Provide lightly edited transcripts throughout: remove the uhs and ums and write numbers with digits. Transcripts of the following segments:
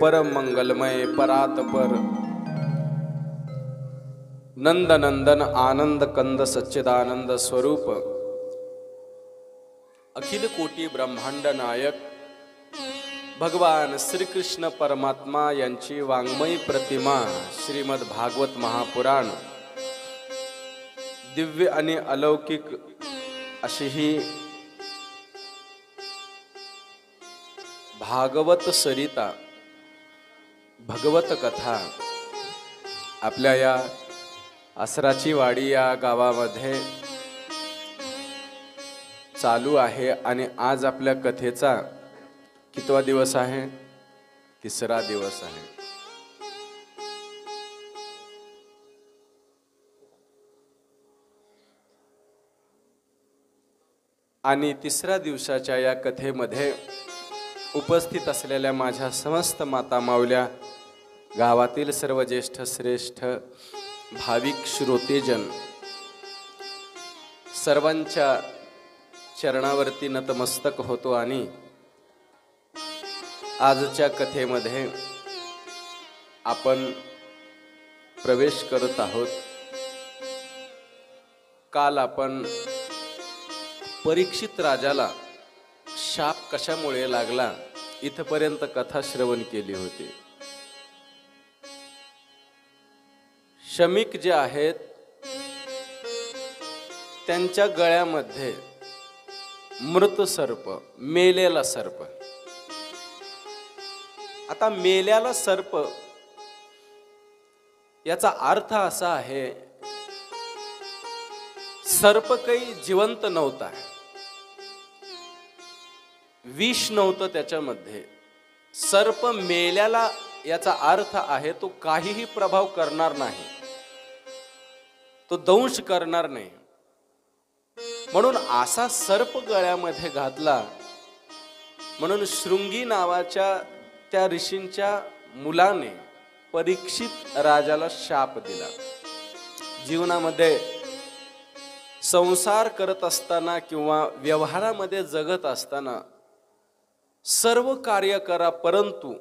परम मंगलमय परात्पर नंद नंदन आनंद कंद सच्चिदानंद स्वरूप अखिल कोटी ब्रह्मांड नायक भगवान श्री कृष्ण परमात्मा यांची वाङ्मयी प्रतिमा श्रीमद भागवत महापुराण दिव्य आणि अलौकिक अशी ही भागवत सरिता भगवत कथा आपल्या या आसराची वाडी या गावामध्ये चालू आहे आणि आज आपल्या कथेचा कितवा दिवस आहे? तिसरा दिवस आहे. आणि तिसऱ्या दिवसाच्या या कथेमध्ये उपस्थित असलेल्या माझ्या समस्त माता माऊल्या, गावातील सर्व ज्येष्ठ श्रेष्ठ भाविक श्रोतेजन, सर्वांच्या चरणावरती नतमस्तक होतो आणि आजच्या कथेमध्ये आपण प्रवेश करत आहोत. काल आपण परीक्षित राजाला शाप कशामुळे लागला इथपर्यंत कथा श्रवण केली होती. शमीक जे आहेत त्यांच्या गळ्यामध्ये मृत सर्प, मेलेला सर्प. आता मेलेला सर्प याचा अर्थ असा आहे, सर्प काही जिवंत नव्हता, विष नव्हतं त्याच्यामध्ये. सर्प मेल्याला याचा अर्थ आहे तो काहीही प्रभाव करणार नाही, तो दंश करणार नाही. म्हणून असा सर्प गळ्यामध्ये घातला. म्हणून शृंगी नावाच्या त्या ऋषींच्या मुलाने परीक्षित राजाला शाप दिला. जीवनामध्ये संसार करत असताना किंवा व्यवहारामध्ये जगत असताना सर्व कार्य करा, परंतु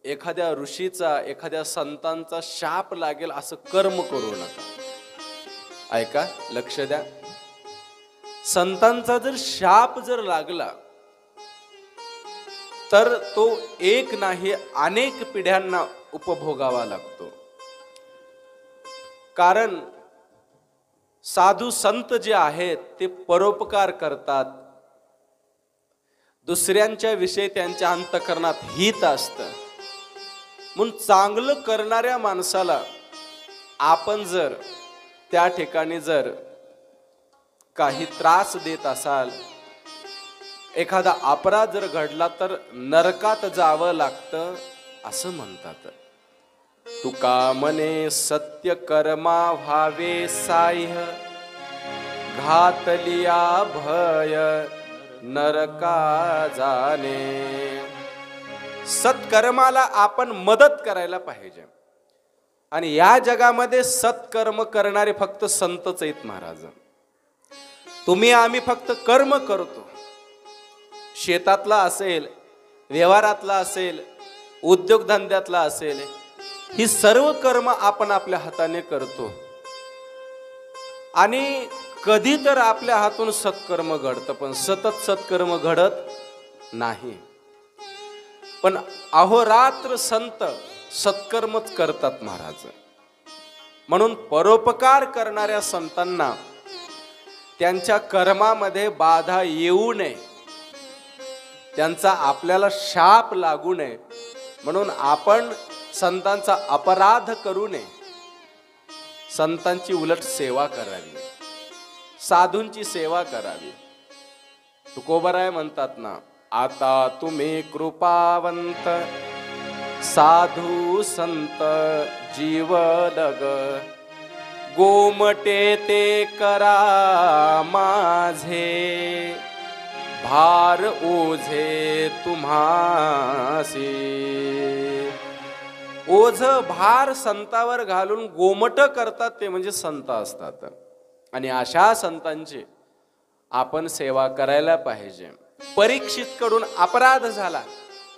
एखाद्या ऋषीचा, एखाद्या संतांचा शाप लागेल असं कर्म करू नका. ऐका, लक्ष द्या. संतांचा जर शाप जर लागला तर तो एक नाही अनेक पिढ्यांना उपभोगावा लागतो. कारण साधू संत जे आहेत ते परोपकार करतात, दुसऱ्यांच्या विषयी त्यांच्या अंतःकरणात हित असतं. म्हणून चांगलं करणाऱ्या माणसाला आपण जर त्या ठिकाणी जर काही त्रास देत असाल, एखादा अपराध जर घडला तर नरकात जावं लागतं असं म्हणतात. तुका म्हणे सत्य कर्मा व्हावे साह्य, घातलिया भय नरका जाणे. सत्कर्माला आपण मदत करायला पाहिजे. आणि या जगामध्ये सत्कर्म करणारे फक्त संतच आहेत महाराज. तुम्ही आम्ही फक्त कर्म करतो. शेतातला असेल, व्यवहारातला असेल, उद्योगधंद्यातला असेल, ही सर्व कर्म आपण आपल्या हाताने करतो. आणि कधी तर आपल्या हातून सत्कर्म घडतं, पण सतत सत्कर्म घडत नाही. पण अहोरात्र संत सत्कर्मच करतात महाराज. म्हणून परोपकार करणाऱ्या संतांना त्यांच्या कर्मामध्ये बाधा येऊ नये, त्यांचा आपल्याला शाप लागू नये, म्हणून आपण संतांचा अपराध करू नये. संतांची उलट सेवा करावी, साधूंची सेवा करावी. तुकोबराय म्हणतात ना, आता तुम्ही कृपावंत साधू संत जीवलग, गोमटे ते करा माझे, भार ओझे तुम्हासी. ओझ भार संतावर घालून गोमट करतात ते म्हणजे संत असतात. आणि अशा संतांची आपण सेवा करायला पाहिजे. परीक्षित कडून अपराध झाला,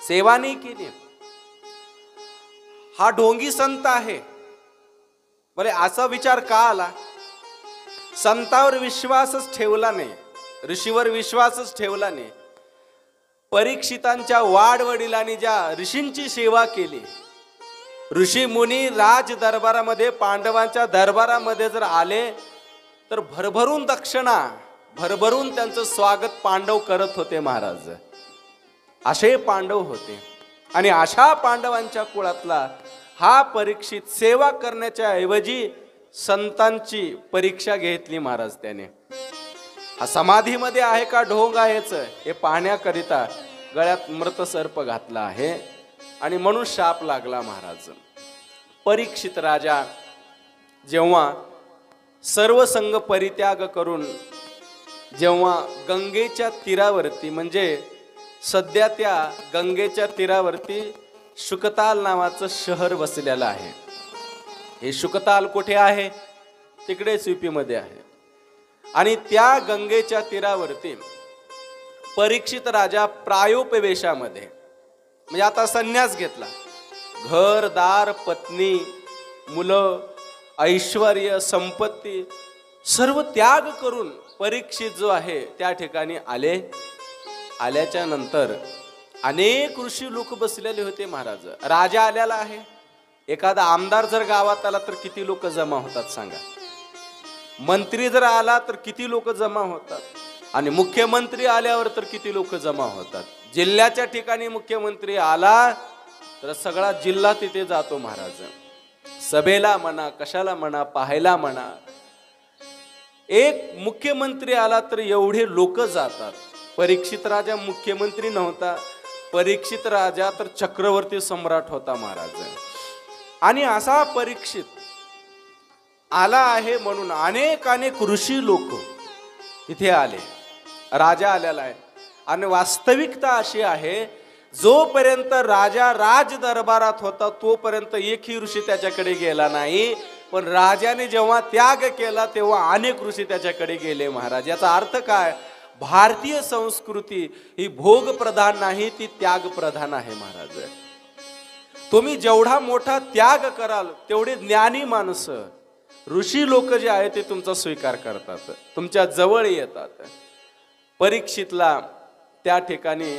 सेवा नाही केली, हा ढोंगी संत आहे. बरे असा विचार का आला? संतावर विश्वासच ठेवला नाही, ऋषीवर विश्वासच ठेवला नाही. परीक्षितांच्या वाडवडिलांनी ज्या ऋषींची सेवा केली, ऋषी मुनी राज दरबारामध्ये, पांडवांच्या दरबारामध्ये जर आले तर भरभरून दक्षिणा, भरभरून त्यांचं स्वागत पांडव करत होते महाराज. असे पांडव होते. आणि अशा पांडवांच्या कुळातला हा परीक्षित सेवा करण्याच्या ऐवजी संतांची परीक्षा घेतली महाराज त्याने. हा समाधीमध्ये आहे का ढोंग आहेच हे पाहण्याकरिता गळ्यात मृत सर्प घातला आहे आणि म्हणून शाप लागला महाराज. परीक्षित राजा जेव्हा सर्व संग परित्याग करून जेव्हा गंगेच्या तीरावरती, म्हणजे सध्या त्या गंगेच्या तीरावरती शुकताल नावाचं शहर वसलेलं आहे. हे शुकताल कुठे आहे? तिकडेच UP मध्ये आहे. आणि त्या गंगेच्या तीरावरती परीक्षित राजा प्रायोपवेशामध्ये, म्हणजे आता संन्यास घेतला, घर दार पत्नी मुलं ऐश्वर्य संपत्ती सर्व त्याग करून परीक्षित जो आहे त्या ठिकाणी आले. आल्याच्या नंतर अनेक ऋषी लोक बसलेले होते महाराज. राजा आलेला आहे. एखादा आमदार जर गावात आला तर किती लोक जमा होतात सांगा? मंत्री जर आला तर किती लोक जमा होतात? आणि मुख्यमंत्री आल्यावर तर किती लोक जमा होतात? जिल्ह्याच्या ठिकाणी मुख्यमंत्री आला तर सगळा जिल्हा तिथे जातो महाराज. सभेला म्हणा, कशाला म्हणा, पाहायला म्हणा. एक मुख्यमंत्री आला तर एवढे लोक जातात. परीक्षित राजा मुख्यमंत्री नव्हता, परीक्षित राजा तर चक्रवर्ती सम्राट होता महाराज. आणि असा परीक्षित आला आहे म्हणून अनेक अनेक ऋषी लोक तिथे आले. राजा आलेला आहे. आणि वास्तविकता अशी आहे, जोपर्यंत राजा राज दरबारात होता तोपर्यंत एकही ऋषी त्याच्याकडे गेला नाही. पण राजाने जेव्हा त्याग केला तेव्हा अनेक ऋषी त्याच्याकडे गेले महाराज. याचा अर्थ काय? भारतीय संस्कृती ही भोग प्रधान नाही, ती त्याग प्रधान आहे महाराज. तुम्ही जेवढा मोठा त्याग कराल तेवढे ज्ञानी माणसं, ऋषी लोक जे आहेत ते तुमचा स्वीकार करतात, तुमच्या जवळ येतात. परीक्षितला त्या ठिकाणी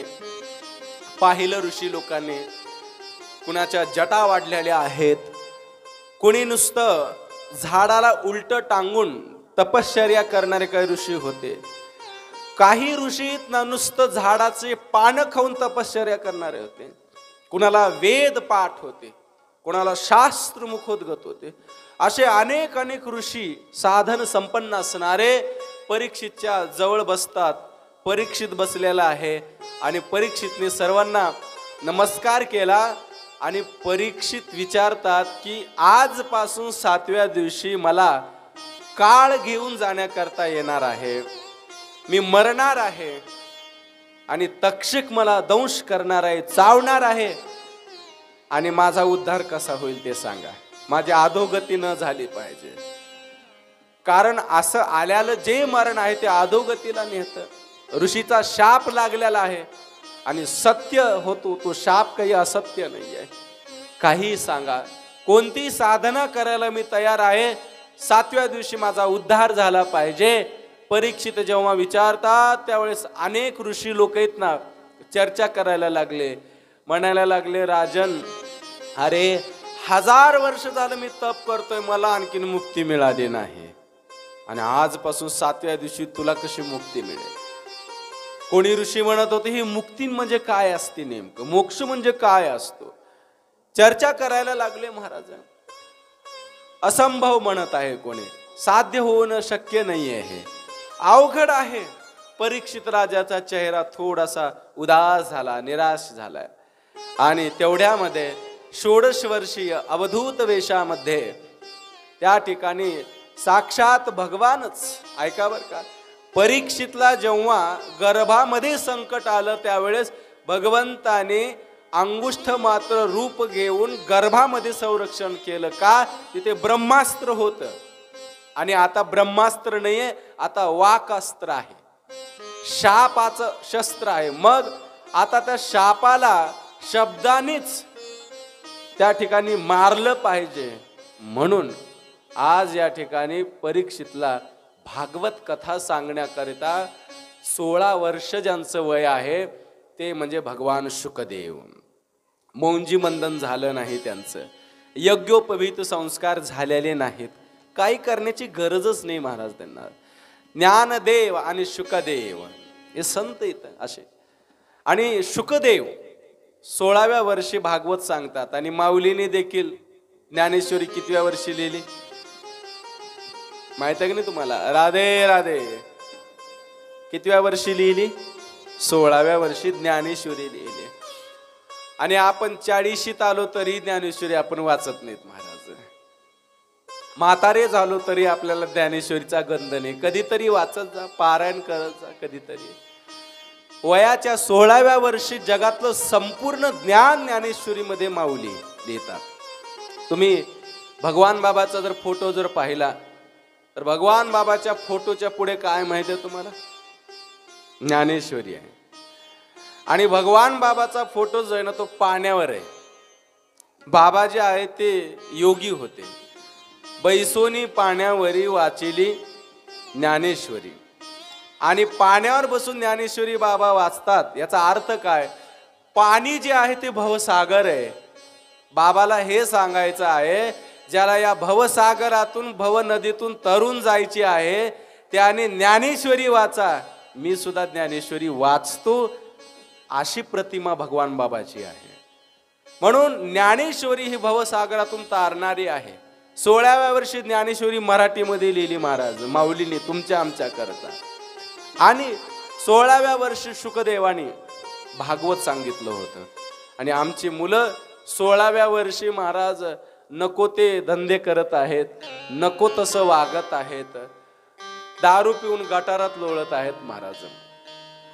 पाहिलं ऋषी लोकांनी. कुणाच्या जटा वाढलेल्या आहेत, कोणी नुसतं झाडाला उलट टांगून तपश्चर्या करणारे काही ऋषी होते. काही ऋषी नुसतं झाडाचे पानं खाऊन तपश्चर्या करणारे होते. कुणाला वेद पाठ होते, कुणाला शास्त्र मुखोद्गत होते. असे अनेक अनेक ऋषी साधन संपन्न असणारे परीक्षितच्या जवळ बसतात. परीक्षित बसलेला आहे आणि परीक्षितने सर्वांना नमस्कार केला. आणि परीक्षित विचारतात की आजपासून 7व्या दिवशी मला काळ घेऊन जाण्याकरता येणार आहे, मी मरणार आहे आणि तक्षक मला दंश करणार आहे, चावणार आहे. आणि माझा उद्धार कसा होईल ते सांगा. माझी अधोगती न झाली पाहिजे. कारण असं आल्याला जे मरण आहे ते अधोगतीला नेतं. ऋषीचा शाप लागलेला आहे आणि सत्य होतो तो शाप काही असत्य नाही आहे. काही सांगा, कोणती साधना करायला मी तयार आहे, 7व्या दिवशी माझा उद्धार झाला पाहिजे. परीक्षित जेव्हा विचारतात त्यावेळेस अनेक ऋषी लोक आहेत ना चर्चा करायला लागले. म्हणायला लागले, राजन अरे 1000 वर्ष झालं मी तप करतोय, मला आणखीन मुक्ती मिळाली नाही आणि आजपासून 7व्या दिवशी तुला कशी मुक्ती मिळेल? कोणी ऋषी म्हणत होते ही मुक्ती म्हणजे काय असते, नेमकं मोक्ष म्हणजे काय असतो? चर्चा करायला लागले महाराज. असंभव म्हणत आहे कोणी, साध्य होणं शक्य नाहीये, हे अवघड आहे. परीक्षित राजाचा चेहरा थोडासा उदास झाला, निराश झाला. आणि तेवढ्यामध्ये 16 वर्षीय अवधूत वेशामध्ये त्या ठिकाणी साक्षात भगवानच, ऐका बर का, परीक्षितला जेव्हा गर्भामध्ये संकट आलं त्यावेळेस भगवंताने अंगुष्ठ मात्र रूप घेऊन गर्भामध्ये संरक्षण केलं. का? तिथे ब्रह्मास्त्र होतं आणि आता ब्रह्मास्त्र नाहीये, आता वाकास्त्र आहे, शापाचं शस्त्र आहे. मग आता त्या शापाला शब्दानेच त्या ठिकाणी मारलं पाहिजे, म्हणून आज या ठिकाणी परीक्षितला भागवत कथा सांगण्याकरिता 16 वर्ष ज्यांचं वय आहे ते म्हणजे भगवान शुकदेव. मौंजी मंदन झालं नाही त्यांचं, यज्ञोपवीत संस्कार झालेले नाहीत, काही करण्याची गरजच नाही महाराज त्यांना. ज्ञानदेव आणि शुकदेव हे संत इथं असे. आणि शुकदेव 16व्या वर्षी भागवत सांगतात. आणि माऊलीने देखील ज्ञानेश्वरी कितव्या वर्षी लिहिली माहित आहे की नाही तुम्हाला? राधे राधे. कितव्या वर्षी लिहिली? 16व्या वर्षी ज्ञानेश्वरी लिहिली. आणि आपण 40शीत आलो तरी ज्ञानेश्वरी आपण वाचत नाहीत महाराज. म्हातारे झालो तरी आपल्याला ज्ञानेश्वरीचा गंध नाही. कधीतरी वाचत जा, पारायण करत जा कधीतरी. वयाच्या 16व्या वर्षी जगातलं संपूर्ण ज्ञान ज्ञानेश्वरीमध्ये माऊली देतात. तुम्ही भगवान बाबाचा जर फोटो जर पाहिला तर भगवान बाबाच्या फोटोच्या पुढे काय माहिती आहे तुम्हाला? ज्ञानेश्वरी आहे. आणि भगवान बाबाचा फोटो जो आहे ना तो पाण्यावर आहे. बाबा जे आहे ते योगी होते. बैसोनी पाण्यावरी वाचिली ज्ञानेश्वरी. आणि पाण्यावर बसून ज्ञानेश्वरी बाबा वाचतात. याचा अर्थ काय? पाणी जे आहे ते भवसागर आहे. बाबाला हे सांगायचं आहे, ज्याला या भवसागरातून भव नदीतून तरून जायची आहे त्याने ज्ञानेश्वरी वाचा. मी सुद्धा ज्ञानेश्वरी वाचतो, अशी प्रतिमा भगवान बाबाची आहे. म्हणून ज्ञानेश्वरी ही भवसागरातून तारणारी आहे. 16व्या वर्षी ज्ञानेश्वरी मराठीमध्ये लिहिली महाराज माऊलीने तुमच्या आमच्या करता. आणि 16व्या वर्षी शुकदेवानी भागवत सांगितलं होतं. आणि आमची मुलं 16व्या वर्षी महाराज नको ते धंदे करत आहेत, नको तसं वागत आहेत, दारू पिऊन गटारात लोळत आहेत महाराज.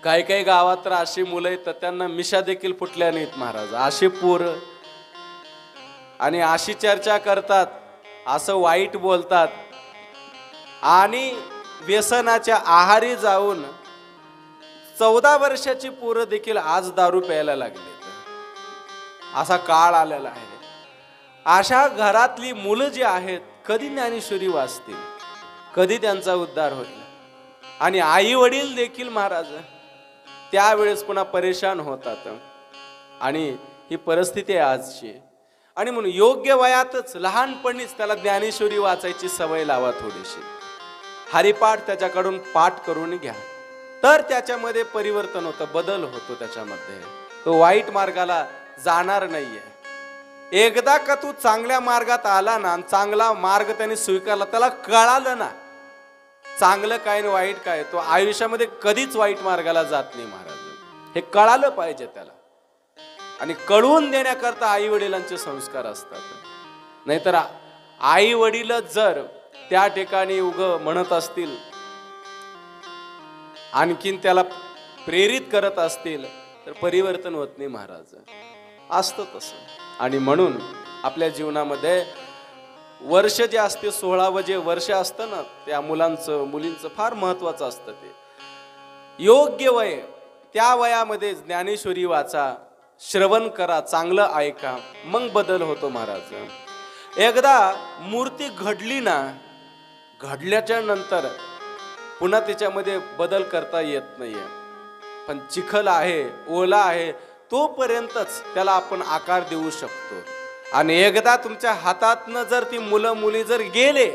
काही काही गावात तर अशी मुलं आहेत त्यांना मिशा देखील फुटल्या नाहीत महाराज. अशी पोरं आणि अशी चर्चा करतात, असं वाईट बोलतात आणि व्यसनाच्या आहारी जाऊन 14 वर्षाची पोरं देखील आज दारू प्यायला लागले. असा काळ आलेला आहे. अशा घरातली मुलं जी आहेत कधी ज्ञानेश्वरी वाचतील, कधी त्यांचा उद्धार होईल. आणि आई वडील देखील महाराज त्यावेळेस पुन्हा परेशान होतात. आणि ही परिस्थिती आहे आजची. आणि म्हणून योग्य वयातच लहानपणीच त्याला ज्ञानेश्वरी वाचायची सवय लावा. थोडीशी हरिपाठ त्याच्याकडून पाठ करून घ्या, तर त्याच्यामध्ये परिवर्तन होतं, बदल होतो त्याच्यामध्ये. तो वाईट मार्गाला जाणार नाहीये. एकदा का तू चांगल्या मार्गात आला ना, चांगला मार्ग त्याने स्वीकारला, त्याला कळालं ना चांगलं काय आणि वाईट काय, तो आयुष्यामध्ये कधीच वाईट मार्गाला जात नाही महाराज. हे कळालं पाहिजे त्याला. आणि कळवून देण्याकरता आई वडिलांचे संस्कार असतात. नाहीतर आई वडील जर त्या ठिकाणी उग म्हणत असतील, आणखीन त्याला प्रेरित करत असतील, तर परिवर्तन होत नाही महाराज. असतं तसं. आणि म्हणून आपल्या जीवनामध्ये वर्ष जे असते 16वं जे वर्ष असतं ना, त्या मुलांचं मुलींचं फार महत्वाचं असतं. ते योग्य वय, त्या वयामध्ये ज्ञानेश्वरी वाचा, श्रवण करा, चांगलं ऐका, मग बदल होतो महाराज. एकदा मूर्ती घडली ना, घडल्याच्या नंतर पुन्हा त्याच्यामध्ये बदल करता येत नाहीये. पण चिखल आहे, ओला आहे, तोपर्यंतच त्याला आपण आकार देऊ शकतो. आणि एकदा तुमच्या हातातनं जर ती मुलं मुली जर गेले,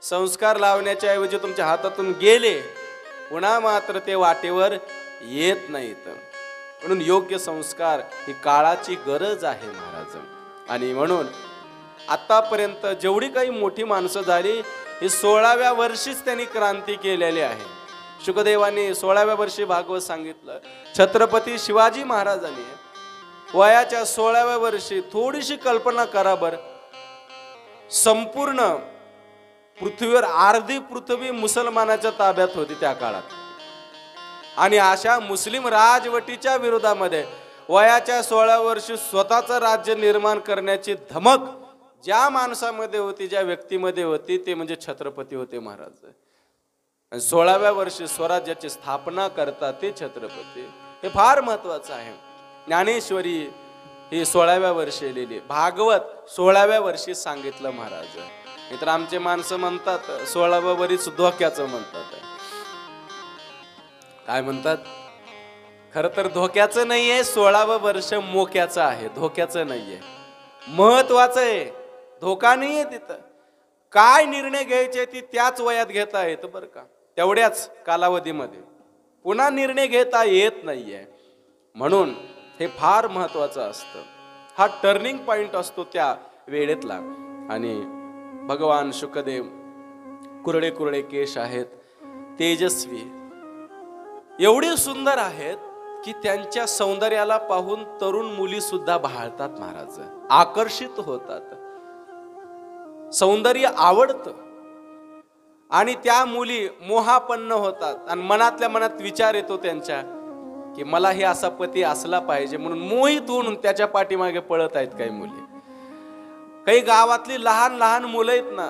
संस्कार लावण्याच्या ऐवजी तुमच्या हातातून गेले, पुन्हा मात्र ते वाटेवर येत नाहीत. म्हणून योग्य संस्कार ही काळाची गरज आहे महाराज. आणि म्हणून आतापर्यंत जेवढी काही मोठी माणसं झाली, ही 16व्या वर्षीच त्यांनी क्रांती केलेली आहे. शुकदेवांनी 16व्या वर्षी भागवत सांगितलं. छत्रपती शिवाजी महाराजांनी वयाच्या 16व्या वर्षी, थोडीशी कल्पना करा बर, संपूर्ण पृथ्वीवर अर्धी पृथ्वी मुसलमानाच्या ताब्यात होती त्या काळात. आणि अशा मुस्लिम राजवटीच्या विरोधामध्ये वयाच्या 16व्या वर्षी स्वतःचं राज्य निर्माण करण्याची धमक ज्या माणसामध्ये होती, ज्या व्यक्तीमध्ये होती, ते म्हणजे छत्रपती होते महाराज. आणि 16व्या वर्षी स्वराज्याची स्थापना करतात ते छत्रपती. हे फार महत्वाचं आहे. ज्ञानेश्वरी ही 16व्या वर्षी लिहिली. भागवत 16व्या वर्षी सांगितलं महाराज. मित्र आमचे माणसं म्हणतात 16व्या वरीच धोक्याचं म्हणतात. काय म्हणतात? खर तर धोक्याचं नाहीये, 16वं वर्ष मोक्याचं आहे, धोक्याचं नाहीये, महत्वाचं आहे. धोका नाहीये तिथं. काय निर्णय घ्यायचे ती त्याच वयात घेता येत बरं का, तेवढ्याच कालावधीमध्ये. पुन्हा निर्णय घेता येत नाहीये. म्हणून हे फार महत्वाचं असतं. हा टर्निंग पॉइंट असतो त्या वेळेतला. आणि भगवान शुकदेव कुरडे कुरडे केश आहेत, तेजस्वी, एवढे सुंदर आहेत की त्यांच्या सौंदर्याला पाहून तरुण मुली सुद्धा भाळतात महाराज, आकर्षित होतात. सौंदर्य आवडतं आणि त्या मुली मोहापन्न होतात आणि मनातल्या मनात विचार येतो त्यांच्या की मला हे असा पती असला पाहिजे, म्हणून मोहित होऊन त्याच्या पाठीमागे पळत आहेत काही मुली. काही गावातली लहान लहान मुलं आहेत ना,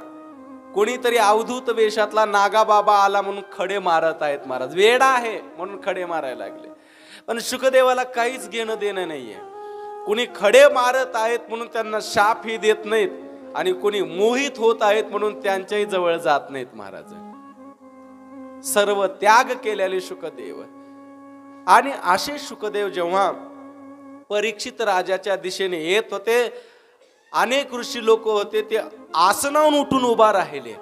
कोणीतरी अवधूत वेशातला नागा बाबा आला म्हणून खडे मारत आहेत महाराज. वेडा आहे म्हणून खडे मारायला लागले. पण शुकदेवाला काहीच घेणं देणं नाहीये. कुणी खडे मारत आहेत म्हणून त्यांना शाप ही देत नाहीत आणि कुणी मोहित होत आहेत म्हणून त्यांच्याही जवळ जात नाहीत महाराज. सर्व त्याग केलेले शुकदेव. आणि असे शुकदेव जेव्हा परीक्षित राजाच्या दिशेने येत होते, अनेक ऋषी लोक होते, ते आसनावरून उठून उभा राहिले.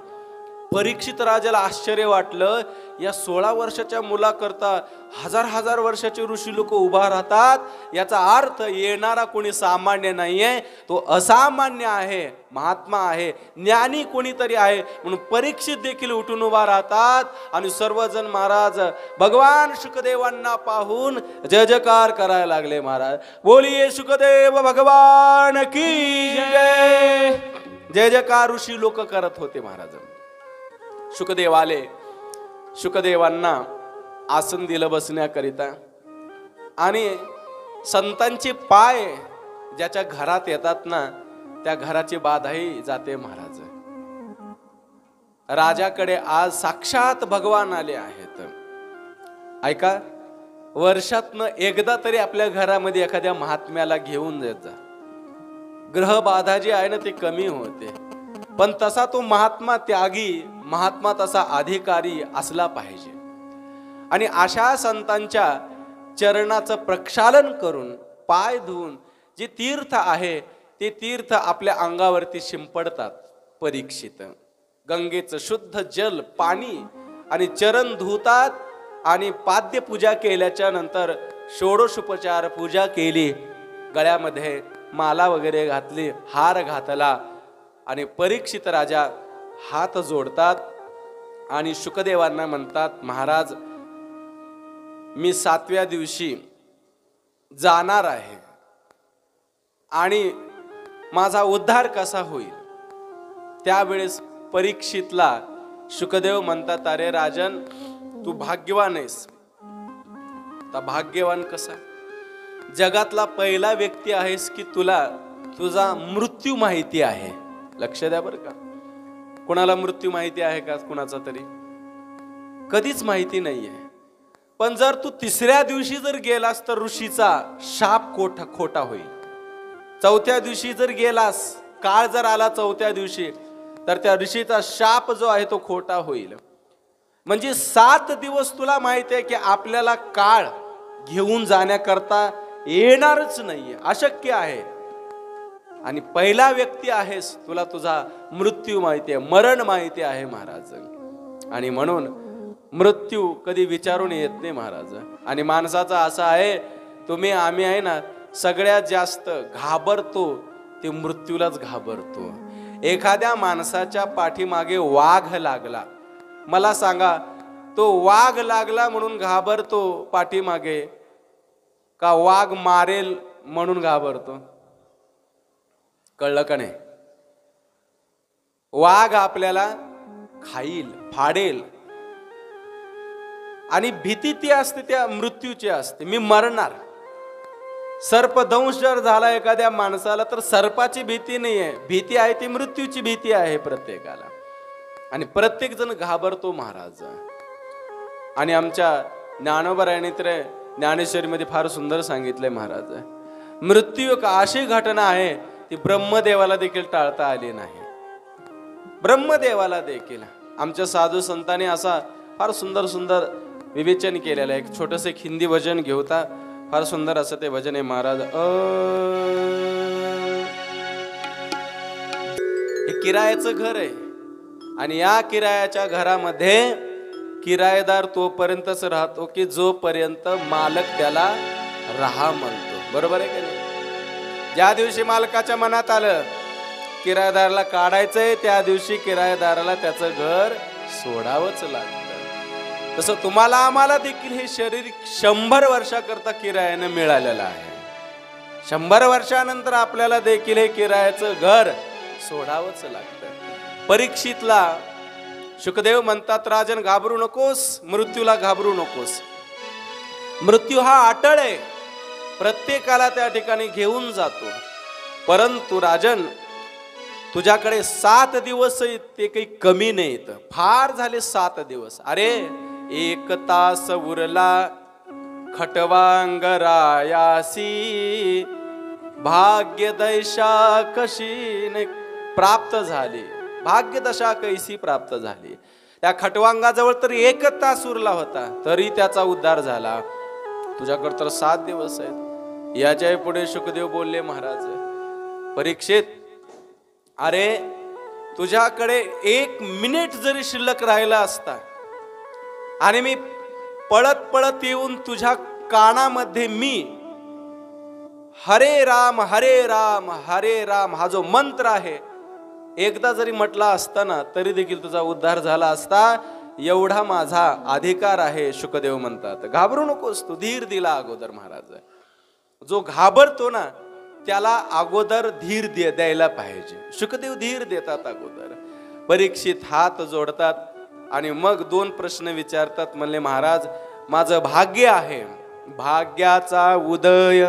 परीक्षित राजाला आश्चर्य वाटलं, या 16 वर्षाच्या मुलाकरता हजार हजार वर्षाचे ऋषी लोक उभा राहतात. याचा अर्थ येणारा कोणी सामान्य नाहीये, तो असामान्य आहे, महात्मा आहे, ज्ञानी कोणीतरी आहे. म्हणून परीक्षित देखील उठून उभा राहतात आणि सर्वजण महाराज भगवान शुकदेवांना पाहून जय जयकार करायला लागले. महाराज बोलिये शुकदेव भगवान की जय. जय जयकार ऋषी लोक करत होते महाराज. शुकदेव आले. शुकदेवांना आसन दिलं बसण्याकरिता. आणि संतांचे पाय ज्याच्या घरात येतात ना, त्या घराची बाधाही जाते महाराज. राजाकडे आज साक्षात भगवान आले आहेत. ऐका, वर्षातनं एकदा तरी आपल्या घरामध्ये एखाद्या महात्म्याला घेऊन जात जा. ग्रह बाधा जी आहे ना ती कमी होते. पण तसा तो महात्मा त्यागी, महात्मा तसा अधिकारी असला पाहिजे. आणि अशा संतांच्या चरणाचं प्रक्षालन करून पाय धुवून जे तीर्थ आहे ते तीर्थ आपल्या अंगावरती शिंपडतात परीक्षित. गंगेचं शुद्ध जल पाणी आणि चरण धुतात आणि पाद्य पूजा केल्याच्या नंतर षोडशोपचार पूजा केली. गळ्यामध्ये माला वगैरे घातली, हार घातला आणि परीक्षित राजा हात जोडतात आणि शुकदेवांना म्हणतात, महाराज मी 7व्या दिवशी जाणार आहे आणि माझा उद्धार कसा होईल. त्यावेळेस परीक्षितला शुकदेव म्हणतात, अरे राजन तू भाग्यवान आहेस. आता भाग्यवान कसा? जगातला पहिला व्यक्ती आहेस की तुला तुझा मृत्यू माहिती आहे. लक्ष द्या बरं का. कुणाला मृत्यू माहिती आहे का? कुणाचा तरी कधीच माहिती नाहीये. पण जर तू 3ऱ्या दिवशी जर गेलास तर ऋषीचा शाप खोटा होईल. 4थ्या दिवशी जर गेलास, काळ जर आला 4थ्या दिवशी, तर त्या ऋषीचा शाप जो आहे तो खोटा होईल. म्हणजे 7 दिवस तुला माहिती आहे की आपल्याला काळ घेऊन जाण्याकरता येणारच नाहीये, अशक्य आहे. आणि पहिला व्यक्ती आहेस, तुला तुझा मृत्यू माहिती आहे, मरण माहिती आहे महाराज. आणि म्हणून मृत्यू कधी विचारून येत नाही महाराज. आणि माणसाचा असा आहे, तुम्ही आम्ही आहे ना, सगळ्यात जास्त घाबरतो ते मृत्यूलाच घाबरतो. एखाद्या माणसाच्या पाठीमागे वाघ लागला, मला सांगा तो वाघ लागला म्हणून घाबरतो पाठीमागे का वाघ मारेल म्हणून घाबरतो? कळलं का नाही? वाघ आपल्याला खाईल, फाडेल. आणि भीती ती असते त्या मृत्यूची असते, मी मरणार. सर्पदंश जर झाला एखाद्या माणसाला तर सर्पाची भीती नाही आहे, भीती आहे ती मृत्यूची भीती आहे प्रत्येकाला. आणि प्रत्येक जण घाबरतो महाराज. आणि आमच्या ज्ञानोबा रायणी तर ज्ञानेश्वरीमध्ये फार सुंदर सांगितलंय महाराज, मृत्यू एक अशी घटना आहे ती ब्रह्मदेवाला देखील टाळता आली नाही. ब्रह्मदेवाला देखील आमच्या साधू संतांनी असा फार सुंदर सुंदर विवेचन केलेलं आहे. एक छोटंसं एक हिंदी भजन घेऊता, फार सुंदर असं ते भजन आहे. महाराज हे किरायाचं घर आहे आणि या किरायाच्या घरामध्ये किरायेदार तोपर्यंतच राहतो की जोपर्यंत मालक त्याला राहा म्हणतो. बरोबर आहे का नाही? ज्या दिवशी मालकाच्या मनात आलं किरायेदाराला काढायचंय, त्या दिवशी किरायेदाराला त्याचं घर सोडावंच लागतं. तसं तुम्हाला आम्हाला देखील हे शरीर 100 वर्षाकरता किरायाने मिळालेलं आहे. 100 वर्षानंतर आपल्याला देखील हे किरायाचं घर सोडावंच लागतं. परीक्षितला शुकदेव म्हणतात, राजन घाबरू नकोस, मृत्यूला घाबरू नकोस. मृत्यू हा अटळ आहे, प्रत्येकाला त्या ठिकाणी घेऊन जातो. परंतु राजन तुझ्याकडे 7 दिवस ते काही कमी नाहीत, फार झाले 7 दिवस. अरे 1 तास उरला खटवांगरायासी, भाग्यदशा कशी प्राप्त झाली, भाग्यदशा कैसी प्राप्त झाली. त्या खटवांगाजवळ तर 1 तास उरला होता तरी त्याचा उद्धार झाला. तुझ्याकडे तर 7 दिवस आहेत. याच्या पुढे शुकदेव बोलले, महाराज परीक्षित, अरे तुझ्याकडे 1 मिनिट जरी शिल्लक राहिला असता आणि मी पळत पळत येऊन तुझ्या कानामध्ये मी हरे राम हरे राम हरे राम हा जो मंत्र आहे एकदा जरी म्हटला असता ना तरी देखील तुझा उद्धार झाला असता, एवढा माझा अधिकार आहे. शुकदेव म्हणतात, घाबरू नकोस तू, धीर दिला अगोदर. महाराज जो घाबरतो ना त्याला अगोदर धीर द्यायला पाहिजे. शुकदेव धीर देतात अगोदर. परीक्षित हात जोडतात आणि मग 2 प्रश्न विचारतात. म्हणले, महाराज माझं भाग्य आहे, भाग्याचा उदय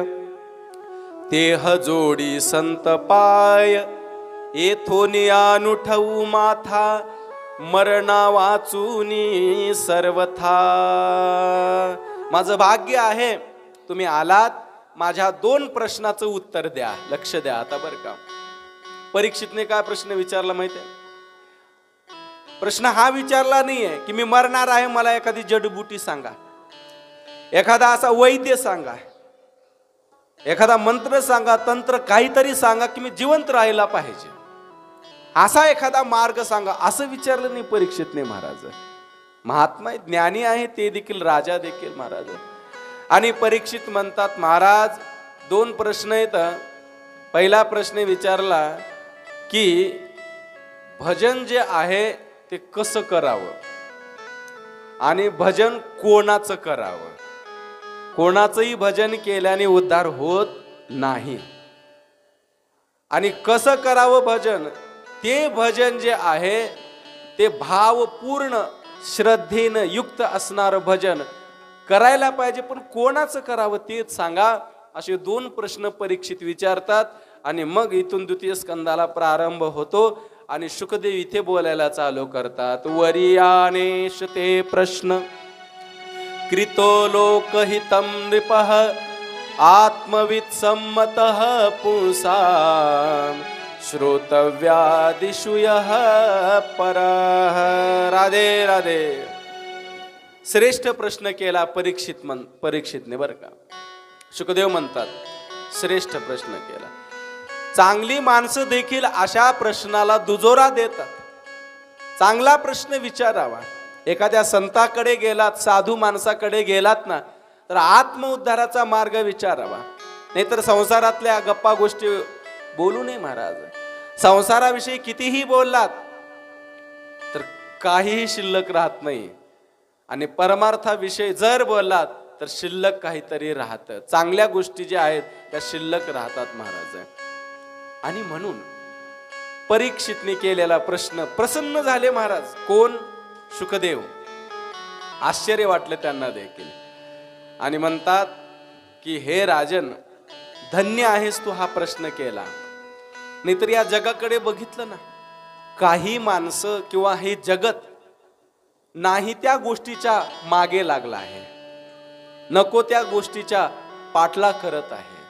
तेह जोडी संत पाय, येथोनी अनुठवू माथा मरणा वाचूनी सर्वथा. माझं भाग्य आहे, तुम्ही आलात, माझ्या 2 प्रश्नाचं उत्तर द्या. लक्ष द्या आता बरं का. परीक्षितने काय प्रश्न विचारला माहिती आहे? प्रश्न हा विचारला नाहीये की मी मरणार आहे, मला एखादी जडीबुटी सांगा, एखादा असा वैद्य सांगा, एखादा मंत्र सांगा, तंत्र काहीतरी सांगा की मी जिवंत राहायला पाहिजे, असा एखादा मार्ग सांगा. असं विचारलं नाही परीक्षितने. महाराज महात्मा ज्ञानी आहे, ते देखील राजा देखील महाराज. आणि परीक्षित म्हणतात, महाराज 2 प्रश्न आहेत. पहिला प्रश्न विचारला की भजन जे आहे ते कसं करावं आणि भजन कोणाचं करावं. कोणाचंही भजन केल्याने उद्धार होत नाही. आणि कसं करावं भजन, ते भजन जे आहे ते भावपूर्ण श्रद्धेनं युक्त असणारं भजन करायला पाहिजे. पण कोणाचं करावं तेच सांगा. असे 2 प्रश्न परीक्षित विचारतात आणि मग इथून 2य स्कंदाला प्रारंभ होतो. आणि शुकदेव इथे बोलायला चालू करतात. वरियानेश ते प्रश्न कृतो लोकहितं नृपः आत्मवित् सम्मतः पुंसां श्रोतव्यादिषु यः परः. राधे राधे. श्रेष्ठ प्रश्न केला परीक्षितने बरं का. शुकदेव म्हणतात श्रेष्ठ प्रश्न केला. चांगली माणसं देखील अशा प्रश्नाला दुजोरा देतात. चांगला प्रश्न विचारावा. एखाद्या संताकडे गेलात, साधू माणसाकडे गेलात ना, तर आत्मउद्धाराचा मार्ग विचारावा. नाहीतर संसारातल्या गप्पा गोष्टी बोलू नये. महाराज संसाराविषयी कितीही बोललात तर काहीही शिल्लक राहत नाही. आणि परमार्थाविषयी जर बोललात तर शिल्लक काहीतरी राहतं. चांगल्या गोष्टी ज्या आहेत त्या शिल्लक राहतात महाराज. आणि म्हणून परीक्षितने केलेला प्रश्न प्रसन्न झाले महाराज. कोण? शुकदेव. आश्चर्य वाटले त्यांना देखील. आणि म्हणतात की हे राजन, धन्य आहेस तू हा प्रश्न केला. नाहीतर या जगाकडे बघितलं ना, काही माणसं किंवा हे जगत नाही त्या गोष्टीच्या मागे लागला आहे, नको त्या गोष्टीच्या पाठला करत आहे.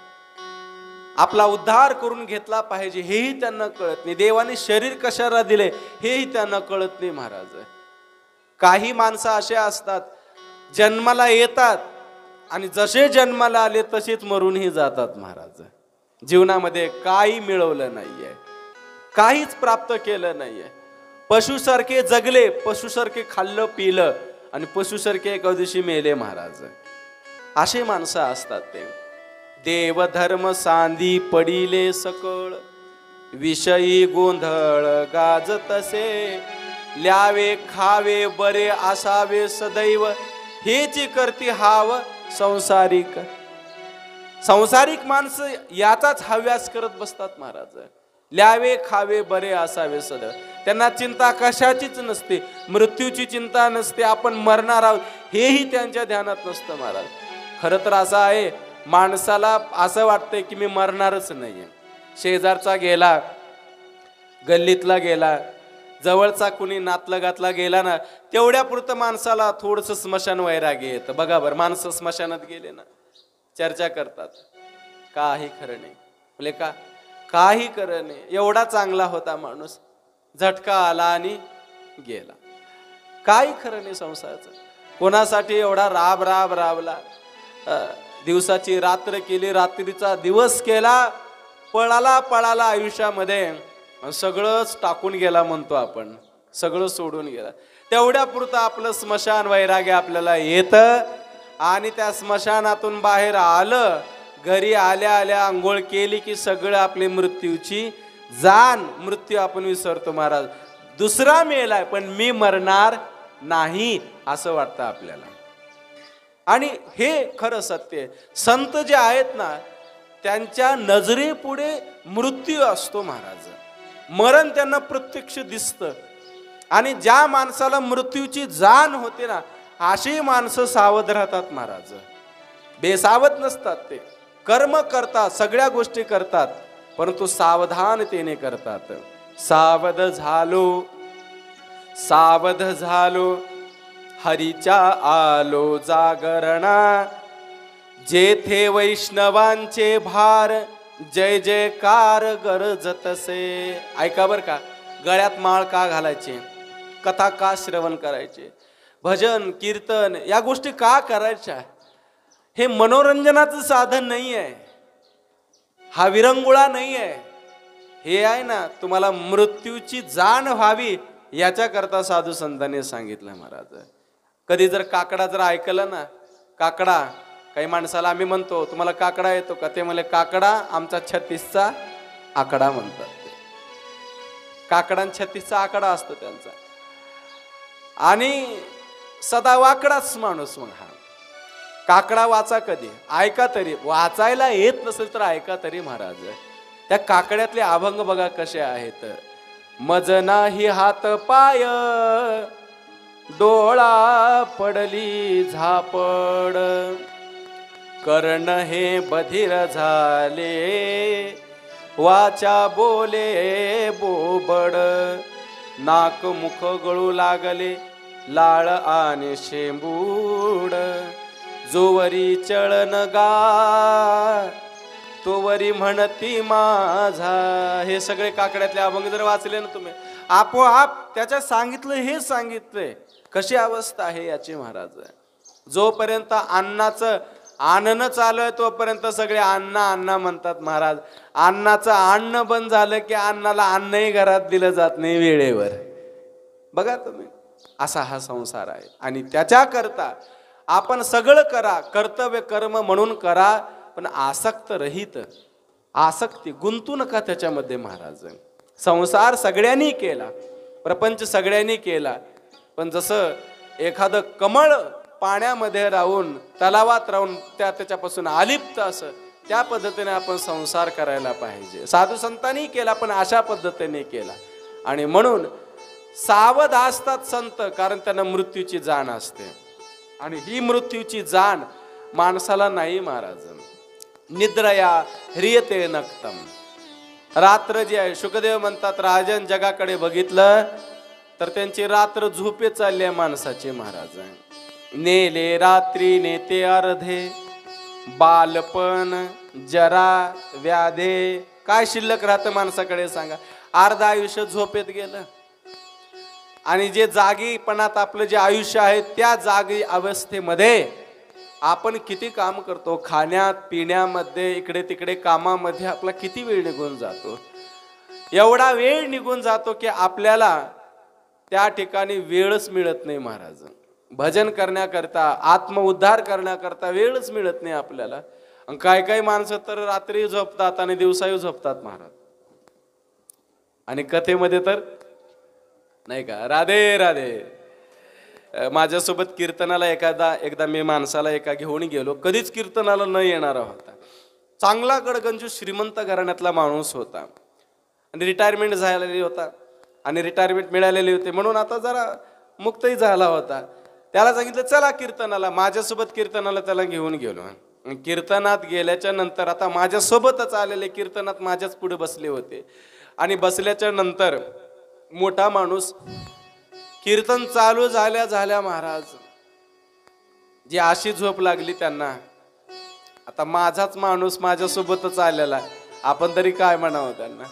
आपला उद्धार करून घेतला पाहिजे हेही त्यांना कळत नाही. देवाने शरीर कशाला दिले हेही त्यांना कळत नाही महाराज. काही माणसं असे असतात जन्माला येतात आणि जसे जन्माला आले तसेच मरूनही जातात महाराज. जीवनामध्ये काही मिळवलं नाहीये, काहीच प्राप्त केलं नाहीये. पशुसारखे जगले, पशुसारखे खाल्लं पिलं आणि पशुसारखे एका दिवशी मेले महाराज. असे माणसं असतात ते. देव धर्म सांदी पडिले सकळ, विषयी गोंधळ गाजतसे. ल्यावे खावे बरे असावे सदैव, हेची करती हाव संसारिक. संसारिक माणसं याचाच हव्यास करत बसतात महाराज. ल्यावे खावे बरे असावे सदैव. त्यांना चिंता कशाचीच नसते, मृत्यूची चिंता नसते, आपण मरणार आहोत हेही त्यांच्या ध्यानात नसतं महाराज. खरं तर असं आहे, माणसाला असं वाटतंय की मी मरणारच नाहीये. शेजारचा गेला, गल्लीतला गेला, जवळचा कुणी नातलगातला गेला ना, तेवढ्या पुरतं माणसाला थोडंसं स्मशान वैराग्य येतं. बघा बरं, माणसं स्मशानात गेले ना चर्चा करतात, काही खरं नाही बोले, का काही खरं नाही, एवढा चांगला होता माणूस, झटका आला आणि गेला. काही खरं नाही संसाराचं. कोणासाठी एवढा राब राब राबला, दिवसाची रात्र केली, रात्रीचा दिवस केला, पळाला पळाला आयुष्यामध्ये, सगळंच टाकून गेला म्हणतो आपण, सगळं सोडून गेला. तेवढ्या पुरतं आपलं स्मशान वैराग्य आपल्याला येतं आणि त्या स्मशानातून बाहेर आलं, घरी आल्या आल्या आंघोळ केली की सगळं आपली मृत्यूची जाण, मृत्यू आपण विसरतो महाराज. दुसरा मेलाय पण मी मरणार नाही असं वाटतं आपल्याला. आणि हे खरं सत्य. संत जे आहेत ना त्यांच्या नजरेपुढे मृत्यू असतो महाराज, मरण त्यांना प्रत्यक्ष दिसतं. आणि ज्या माणसाला मृत्यूची जाण होते ना अशी माणसं सावध राहतात महाराज, बेसावध नसतात. ते कर्म करतात, सगळ्या गोष्टी करतात, परंतु सावधानतेने करतात. सावध झालो सावध झालो हरीच्या आलो जागरणा, जेथे वैष्णवांचे भार जय जयकार गरजतसे. ऐका बर का, गळ्यात माळ का घालायचे, कथा का श्रवण करायचे, भजन कीर्तन या गोष्टी का करायच्या? हे मनोरंजनाचं साधन नाही आहे, हा विरंगुळा नाही आहे. हे आहे ना तुम्हाला मृत्यूची जाण व्हावी याच्याकरता साधू संतांनी सांगितलं महाराज. कधी जर काकडा जर ऐकलं ना, काकडा, काही माणसाला आम्ही म्हणतो तुम्हाला काकडा येतो का, ते म्हणले काकडा आमचा 36चा आकडा म्हणतात. काकडा 36चा आकडा असतो त्यांचा, आणि सदा वाकडाच माणूस. मग हा काकडा वाचा कधी, ऐका तरी, वाचायला येत नसेल तर ऐका तरी महाराज. त्या काकड्यातले अभंग बघा कसे आहेत. मज नाही हात पाय डोळा पडली झापड, कर्ण हे बधिर झाले वाचा बोले बोबड, नाक मुख गळू लागले लाळ आणि शेंबूड, जोवरी चळन गा तोवरी म्हणती माझा. हे सगळे काकड्यातले अभंग जर वाचले ना तुम्ही, आपोआप त्याच्यात सांगितलं, हे सांगितलंय कशी अवस्था आहे याची महाराज. जोपर्यंत अन्नाचं अन्न चालू आहे तोपर्यंत सगळे अण्णा अण्णा म्हणतात महाराज. अन्नाचं अन्न बंद झालं की अन्नाला अन्नही घरात दिलं जात नाही वेळेवर. बघा तुम्ही, असा हा संसार आहे. आणि त्याच्याकरता आपण सगळं करा, कर्तव्य कर्म म्हणून करा, पण आसक्त रहित, आसक्ती गुंतू नका त्याच्यामध्ये महाराज. संसार सगळ्यांनी केला, प्रपंच सगळ्यांनी केला, पण जसं एखादं कमळ पाण्यामध्ये राहून, तलावात राहून त्याच्यापासून अलिप्त असं, त्या पद्धतीने आपण संसार करायला पाहिजे. साधू संतांनी केला पण अशा पद्धतीने केला. आणि म्हणून सावध असतात संत, कारण त्यांना मृत्यूची जाण असते. आणि ही मृत्यूची जाण माणसाला नाही महाराज. निद्रया ह्रियते नक्तम. रात्र जी आहे, शुकदेव म्हणतात राजन जगाकडे बघितलं तर त्यांची रात्र झोपे चालली आहे माणसाची महाराज. नेले रात्री नेते अर्धे बालपण जरा व्याधी काय शिल्लक राहतं माणसाकडे सांगा? अर्ध आयुष्य झोपेत गेलं. आणि जे जागीपणात आपलं जे आयुष्य आहे त्या जागी अवस्थेमध्ये आपण किती काम करतो, खाण्यात पिण्यामध्ये इकडे तिकडे कामामध्ये आपला किती वेळ निघून जातो. एवढा वेळ निघून जातो की आपल्याला त्या ठिकाणी वेळच मिळत नाही महाराज. भजन करण्याकरता, आत्मउद्धार करण्याकरता वेळच मिळत नाही आपल्याला. काही काही माणसं तर रात्री झोपतात आणि दिवसाही झोपतात महाराज. आणि कथेमध्ये तर नाही का, राधे राधे. माझ्यासोबत कीर्तनाला एकदा मी माणसाला एका घेऊन गेलो, कधीच कीर्तनाला न येणारा होता. चांगला गडगंजू श्रीमंत घराण्यातला माणूस होता आणि रिटायरमेंट झालेली होता आणि रिटायरमेंट मिळालेली होती म्हणून आता जरा मुक्तही झाला होता. त्याला सांगितलं चला कीर्तनाला, माझ्यासोबत कीर्तनाला त्याला घेऊन गेलो. कीर्तनात गेल्याच्या नंतर आता माझ्यासोबतच आलेले कीर्तनात माझ्याच पुढे बसले होते आणि बसल्याच्या नंतर मोठा माणूस कीर्तन चालू झाल्या महाराज जी अशी झोप लागली त्यांना. आता माझाच माणूस माझ्यासोबतच आलेला, आपण तरी काय म्हणावं त्यांना.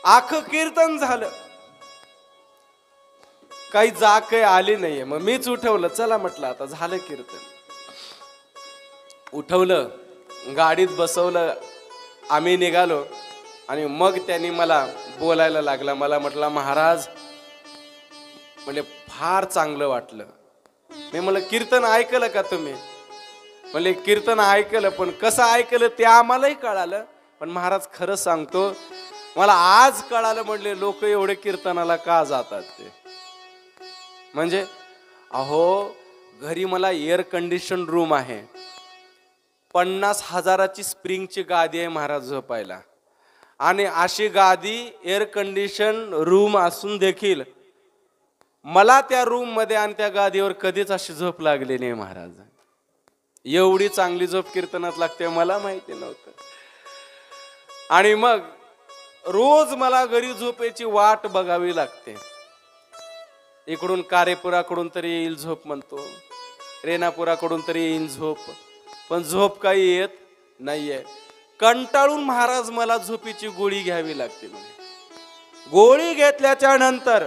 आख कीर्तन झालं, काही जाग काही आली नाहीये. मग मीच उठवलं, चला म्हटलं आता झालं कीर्तन. उठवलं, गाडीत बसवलं, आम्ही निघालो. आणि मग त्यांनी मला बोलायला लागला. मला म्हटला महाराज म्हणजे फार चांगलं वाटलं. मी म्हणलं कीर्तन ऐकलं का तुम्ही? म्हणजे कीर्तन ऐकलं, पण कसं ऐकलं ते आम्हालाही कळालं. पण महाराज खरं सांगतो मला आज कळालं म्हणले लोक एवढे कीर्तनाला का जातात ते. म्हणजे अहो घरी मला एअर कंडिशन रूम आहे, 50,000ची स्प्रिंगची गादी आहे महाराज झोपायला. आणि अशी गादी एअर कंडिशन रूम असून देखील मला त्या रूम मध्ये आणि त्या गादीवर कधीच अशी झोप लागली नाही महाराज. एवढी चांगली झोप कीर्तनात लागते मला माहिती नव्हतं. आणि मग रोज मला घरी झोपेची वाट बघावी लागते. इकडून कारेपुराकडून तरी येईल झोप म्हणतो, रेणापुराकडून तरी येईल झोप, पण झोप काही येत नाहीये. कंटाळून महाराज मला झोपेची गोळी घ्यावी लागते. गोळी घेतल्याच्या नंतर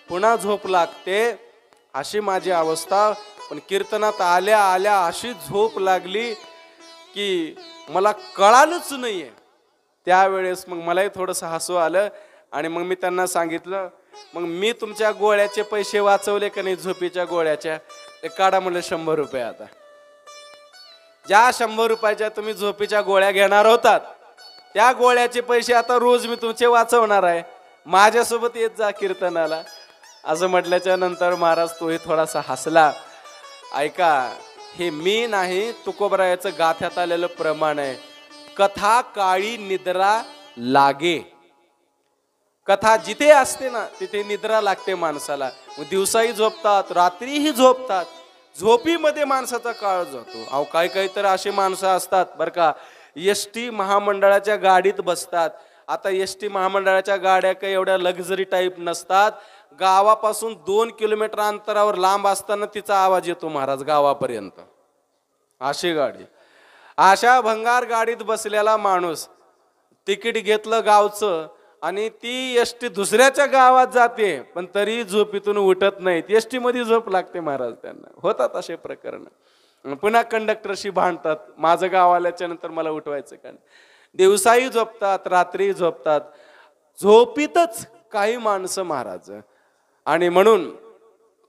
पुन्हा झोप लागते, अशी माझी अवस्था. पण कीर्तनात आल्या आल्या अशी झोप लागली की मला कळालंच नाहीये. त्यावेळेस मग मलाही थोडंसं हसू आलं आणि मग मी त्यांना सांगितलं, मग मी तुमच्या गोळ्याचे पैसे वाचवले का नाही झोपेच्या गोळ्याच्या, ते काढा म्हणलं 100 रुपये. आता ज्या 100 रुपयाच्या तुम्ही झोपेच्या गोळ्या घेणार होतात त्या गोळ्याचे पैसे आता रोज मी तुमचे वाचवणार आहे, माझ्यासोबत येत जा कीर्तनाला. असं म्हटल्याच्या नंतर महाराज तोही थोडासा हसला. ऐका, हे मी नाही, तुकोबरायाचं गाथ्यात आलेलं प्रमाण आहे. कथा काळी निद्रा लागे. कथा जिथे असते ना तिथे निद्रा लागते माणसाला. दिवसाही झोपतात, रात्रीही झोपतात. झोपीमध्ये माणसाचा काळ जातो. अहो काही काही तर असे माणसं असतात बरं का, एसटी महामंडळाच्या गाडीत बसतात. आता एसटी महामंडळाच्या गाड्या काही एवढ्या लक्झरी टाईप नसतात. गावापासून 2 किलोमीटर अंतरावर लांब असताना तिचा आवाज येतो महाराज गावापर्यंत. अशी गाडी, अशा भंगार गाडीत बसलेला माणूस तिकीट घेतलं गावचं आणि ती एसटी दुसऱ्याच्या गावात जाते, पण तरी झोपीतून उठत नाहीत. एसटी मध्ये झोप लागते महाराज त्यांना. होतात असे प्रकरण. पुन्हा कंडक्टरशी भांडतात, माझं गाव आल्याच्या नंतर मला उठवायचं का. दिवसाही झोपतात, रात्री झोपतात, झोपीतच काही माणसं महाराज. आणि म्हणून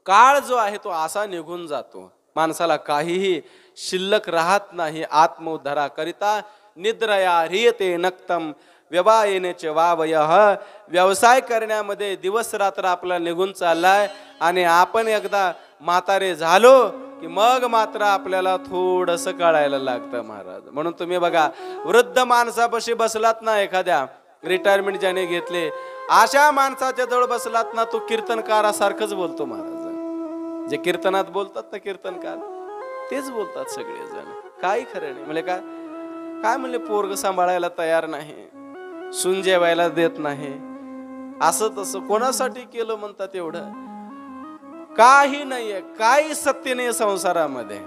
काळ जो आहे तो असा निघून जातो, माणसाला काहीही शिल्लक राहत नाही. आत्मोद्धाराकरिता निद्रया ह्रियते नक्तम व्यवायेनेचे वावयः. व्यवसाय करण्यामध्ये दिवस रात्र आपला निघून चाललाय आणि आपण एकदा म्हातारे झालो की मग मात्र आपल्याला थोडंसं कळायला लागतं महाराज. म्हणून तुम्ही बघा, वृद्ध माणसापाशी बसलात ना, एखाद्या रिटायरमेंट ज्याने घेतले अशा माणसाच्या जवळ बसलात ना, तो कीर्तनकारासारखंच बोलतो महाराज. जे कीर्तनात बोलतात ना कीर्तनकार, तेच बोलतात सगळेजण. काही खरं नाही. म्हणजे काय म्हणले, पोरग सांभाळायला तयार नाही, सून जेवायला देत नाही, असं तसं कोणासाठी केलं म्हणतात. एवढं काही नाहीये, काही सत्य नाही संसारामध्ये.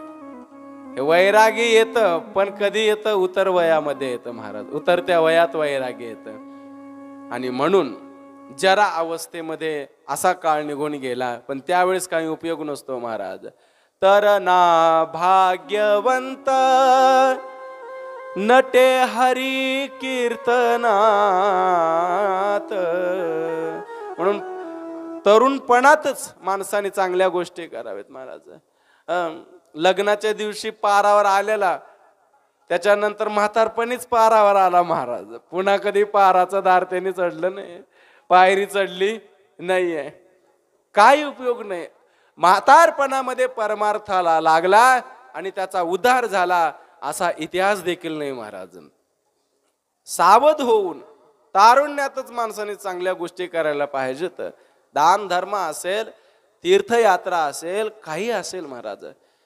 वैरागी येतं, पण कधी येतं? उतर वयामध्ये येतं महाराज, उतरत्या वयात वैरागी येतं. आणि म्हणून जरा अवस्थेमध्ये असा काळ निघून गेला, पण त्यावेळेस काही उपयोग नसतो महाराज. तर ना भाग्यवंत नटे हरी कीर्तनात. म्हणून तरुणपणातच माणसाने चांगल्या गोष्टी करावेत महाराज. लग्नाच्या दिवशी पारावर आलेला, त्याच्यानंतर म्हातारपणीच पारावर आला महाराज. पुन्हा कधी पाराचं दार त्यांनी चढलं नाही, पायरी चढली नाहीये, काही उपयोग नाही. म्हातारपणामध्ये परमार्थाला लागला आणि त्याचा उद्धार झाला, असा इतिहास देखील नाही महाराज. सावध होऊन तारुण्यातच माणसाने चांगल्या गोष्टी करायला पाहिजेत. दान धर्म असेल, तीर्थयात्रा असेल, काही असेल महाराज.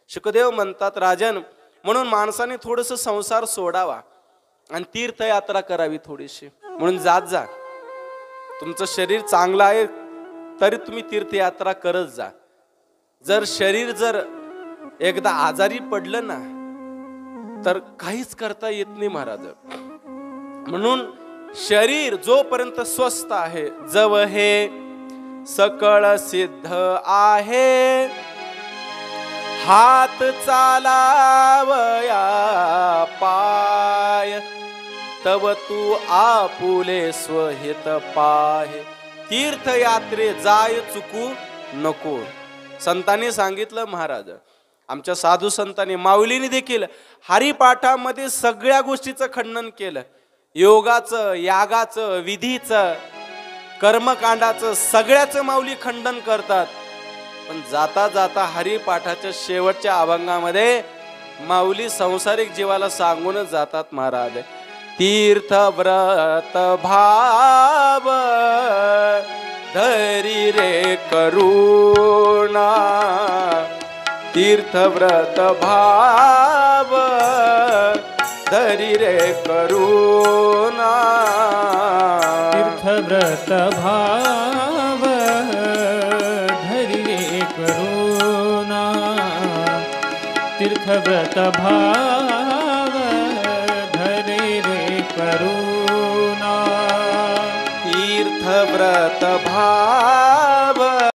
शुकदेव म्हणतात, राजन, म्हणून माणसाने थोडस संसार सोडावा आणि तीर्थयात्रा करावी थोडीशी. म्हणून जात जा. तुमचं शरीर चांगलं आहे तरी तुम्ही तीर्थयात्रा करत जा. जर शरीर जर एकदा आजारी पडलं ना, तर काहीच करता येत नाही महाराज. म्हणून शरीर जोपर्यंत स्वस्थ आहे, जव हे सकळ सिद्ध आहे, हात चालावया पाय, तव तू आपुले स्वहित पाहे. तीर्थयात्रे जाय चुकू नको. संतांनी सांगितलं महाराज, आमच्या साधू संतांनी, माऊलीने देखील हरिपाठामध्ये सगळ्या गोष्टीचं खंडन केलं. योगाचं, यागाचं, विधीचं, कर्मकांडाचं, सगळ्याचं माऊली खंडन करतात. पण जाता जाता हरिपाठाच्या शेवटच्या अभंगामध्ये माऊली संसारिक जीवाला सांगूनच जातात महाराज. तीर्थ व्रत भाव धरी रे करुणा, तीर्थ व्रत भाव धरी रे करुणा, तीर्थ व्रत भाव धरी रे करुणा, तीर्थ व्रत भाव धरी रे करुणा, तीर्थ व्रत